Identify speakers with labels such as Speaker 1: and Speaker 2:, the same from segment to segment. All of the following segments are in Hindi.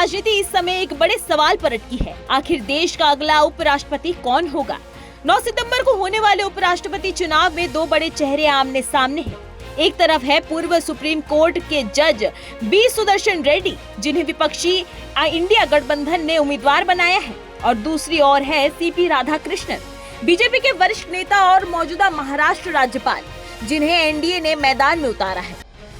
Speaker 1: राजनीति इस समय एक बड़े सवाल पर अटकी है। आखिर देश का अगला उपराष्ट्रपति कौन होगा? 9 सितंबर को होने वाले उपराष्ट्रपति चुनाव में दो बड़े चेहरे आमने सामने हैं। एक तरफ है पूर्व सुप्रीम कोर्ट के जज बी सुदर्शन रेड्डी, जिन्हें विपक्षी इंडिया गठबंधन ने उम्मीदवार बनाया है, और दूसरी ओर है सीपी राधाकृष्णन, बीजेपी के वरिष्ठ नेता और मौजूदा महाराष्ट्र राज्यपाल, जिन्हें एनडीए ने मैदान में उतारा है।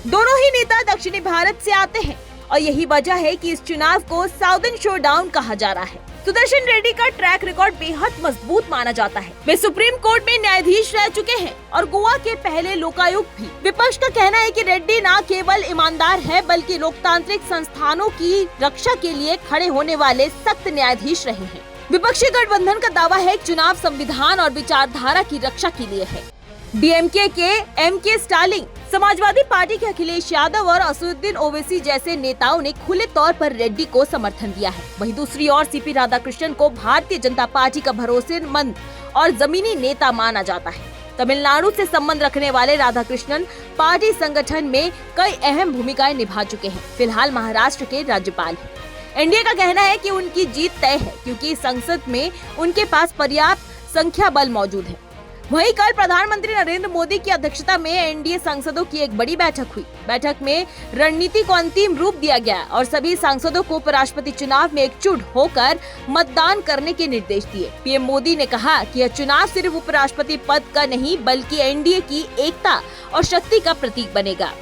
Speaker 1: दोनों ही नेता दक्षिणी भारत से आते हैं और यही वजह है कि इस चुनाव को साउदर्न शोडाउन कहा जा रहा है। सुदर्शन रेड्डी का ट्रैक रिकॉर्ड बेहद मजबूत माना जाता है। वे सुप्रीम कोर्ट में न्यायाधीश रह चुके हैं और गोवा के पहले लोकायुक्त भी। विपक्ष का कहना है कि रेड्डी न केवल ईमानदार है बल्कि लोकतांत्रिक संस्थानों की रक्षा के लिए खड़े होने वाले सख्त न्यायाधीश रहे हैं। विपक्षी गठबंधन का दावा है कि चुनाव संविधान और विचारधारा की रक्षा के लिए है। डीएमके के एमके स्टालिन, समाजवादी पार्टी के अखिलेश यादव और असदुद्दीन ओवैसी जैसे नेताओं ने खुले तौर पर रेड्डी को समर्थन दिया है। वहीं दूसरी ओर सीपी राधाकृष्णन को भारतीय जनता पार्टी का भरोसेमंद और जमीनी नेता माना जाता है। तमिलनाडु से संबंध रखने वाले राधाकृष्णन पार्टी संगठन में कई अहम भूमिकाएं निभा चुके हैं। फिलहाल महाराष्ट्र के राज्यपाल हैं। एनडीए का कहना है कि उनकी जीत तय है क्योंकि संसद में उनके पास पर्याप्त संख्या बल मौजूद है। वहीं कल प्रधानमंत्री नरेंद्र मोदी की अध्यक्षता में एनडीए सांसदों की एक बड़ी बैठक हुई। बैठक में रणनीति को अंतिम रूप दिया गया और सभी सांसदों को उपराष्ट्रपति चुनाव में एकजुट होकर मतदान करने के निर्देश दिए। पीएम मोदी ने कहा कि यह चुनाव सिर्फ उपराष्ट्रपति पद का नहीं बल्कि एनडीए की एकता और शक्ति का प्रतीक बनेगा।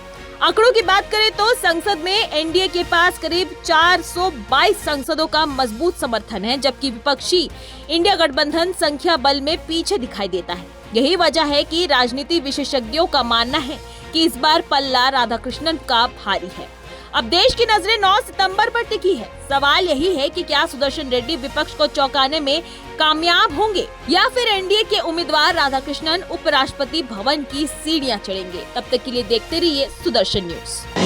Speaker 1: आंकड़ों की बात करें तो संसद में एनडीए के पास करीब 422 सांसदों का मजबूत समर्थन है, जबकि विपक्षी इंडिया गठबंधन संख्या बल में पीछे दिखाई देता है। यही वजह है कि राजनीति विशेषज्ञों का मानना है कि इस बार पल्ला राधाकृष्णन का भारी है। अब देश की नजरें 9 सितंबर पर टिकी है। सवाल यही है कि क्या सुदर्शन रेड्डी विपक्ष को चौंकाने में कामयाब होंगे या फिर एनडीए के उम्मीदवार राधाकृष्णन उपराष्ट्रपति भवन की सीढ़ियां चढ़ेंगे। तब तक के लिए देखते रहिए सुदर्शन न्यूज।